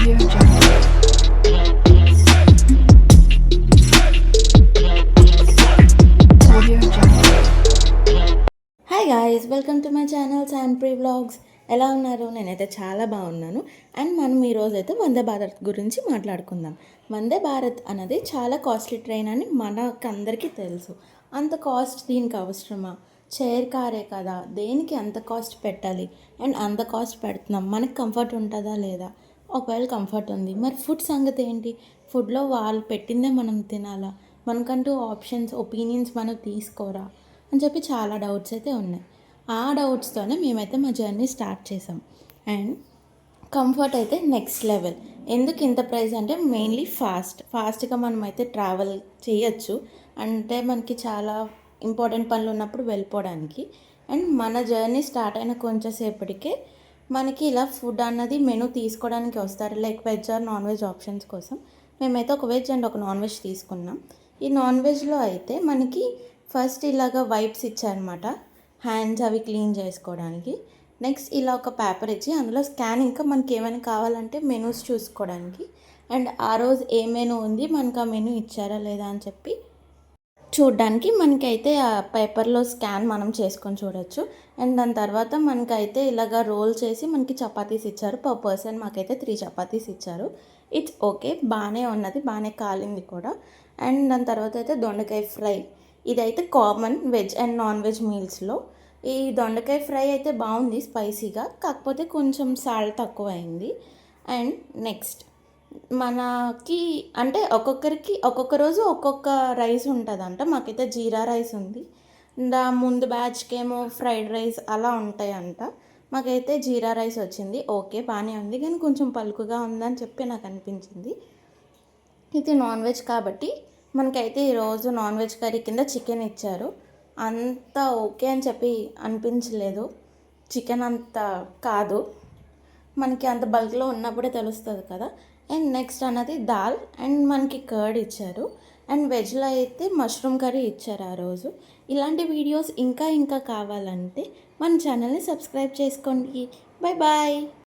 Audio Jungle. Audio Jungle. Hi guys, welcome to my channel Sampri vlogs. ఎలా ఉన్నారు? నేనైతే చాలా బాగున్నాను. అండ్ మనం ఈరోజు అయితే వందే భారత్ గురించి మాట్లాడుకుందాం. వందే భారత్ అనేది చాలా కాస్ట్లీ ట్రైన్ అని మనకందరికీ తెలుసు. అంత కాస్ట్ దీనికి అవసరమా? చైర్ కారే కదా, దేనికి అంత కాస్ట్ పెట్టాలి? అండ్ అంత కాస్ట్ పెడుతున్నాం, మనకి కంఫర్ట్ ఉంటుందా లేదా? ఒకవేళ కంఫర్ట్ ఉంది, మరి ఫుడ్ సంగతి ఏంటి? ఫుడ్లో వాళ్ళు పెట్టిందే మనం తినాలా? మనకంటూ ఆప్షన్స్, ఒపీనియన్స్ మనం తీసుకోరా అని చెప్పి చాలా డౌట్స్ అయితే ఉన్నాయి. ఆ డౌట్స్తోనే మేమైతే మా జర్నీ స్టార్ట్ చేసాం. అండ్ కంఫర్ట్ అయితే నెక్స్ట్ లెవెల్. ఎందుకు ఇంత ప్రైస్ అంటే మెయిన్లీ ఫాస్ట్గా మనం అయితే ట్రావెల్ చేయొచ్చు. అంటే మనకి చాలా ఇంపార్టెంట్ పనులు ఉన్నప్పుడు వెళ్ళిపోవడానికి. అండ్ మన జర్నీ స్టార్ట్ అయిన కొంచెంసేపటికే మనకి ఇలా ఫుడ్ అన్నది మెనూ తీసుకోవడానికి వస్తారు, like veg or non veg options కోసం. మేమైతే ఒక వెజ్ అండ్ ఒక నాన్ వెజ్ తీసుకున్నాం. ఈ నాన్ వెజ్లో అయితే మనకి ఫస్ట్ ఇలాగ వైప్స్ ఇచ్చారనమాట, హ్యాండ్స్ అవి క్లీన్ చేసుకోవడానికి. నెక్స్ట్ ఇలా ఒక పేపర్ ఇచ్చి అందులో స్కాన్, ఇంకా మనకి ఏమైనా కావాలంటే మెనూస్ చూసుకోవడానికి. అండ్ ఆ రోజు ఏ మెనూ ఉంది, మనకు ఆ మెనూ ఇచ్చారా లేదా అని చెప్పి చూడ్డానికి మనకైతే ఆ పేపర్లో స్కాన్ మనం చేసుకొని చూడొచ్చు. అండ్ దాని తర్వాత మనకైతే ఇలాగ రోల్ చేసి మనకి చపాతీస్ ఇచ్చారు. పర్ పర్సన్ మాకైతే 3 చపాతీస్ ఇచ్చారు. ఇట్స్ ఓకే, బాగానే ఉన్నది, బాగానే కాలింది కూడా. అండ్ దాని తర్వాత అయితే దొండకాయ ఫ్రై. ఇదైతే common veg and non veg మీల్స్లో. ఈ దొండకాయ ఫ్రై అయితే బాగుంది స్పైసీగా, కాకపోతే కొంచెం సాల్ట్ తక్కువ అయింది. అండ్ నెక్స్ట్ మనకి అంటే ఒక్కొక్కరికి ఒక్కొక్క రోజు ఒక్కొక్క రైస్ ఉంటుందంట. మాకైతే జీరా రైస్ ఉంది. ముందు బ్యాచ్కి ఏమో ఫ్రైడ్ రైస్ అలా ఉంటాయంట. మాకైతే జీరా రైస్ వచ్చింది. ఓకే, బాగానే ఉంది, కానీ కొంచెం పలుకుగా ఉందని చెప్పి నాకు అనిపించింది. ఇది నాన్ వెజ్ కాబట్టి మనకైతే ఈరోజు నాన్ వెజ్ కర్రీ కింద చికెన్ ఇచ్చారు. అంత ఓకే అని చెప్పి అనిపించలేదు. చికెన్ అంత కాదు, మనకి అంత బల్క్లో ఉన్నప్పుడే తెలుస్తుంది కదా. అండ్ నెక్స్ట్ అన్నది దాల్, అండ్ మనకి కర్డ్ ఇచ్చారు. అండ్ వెజ్లో అయితే మష్రూమ్ కర్రీ ఇచ్చారు ఆ రోజు. ఇలాంటి వీడియోస్ ఇంకా ఇంకా కావాలంటే మన ఛానల్ని సబ్స్క్రైబ్ చేసుకోండి. Bye bye.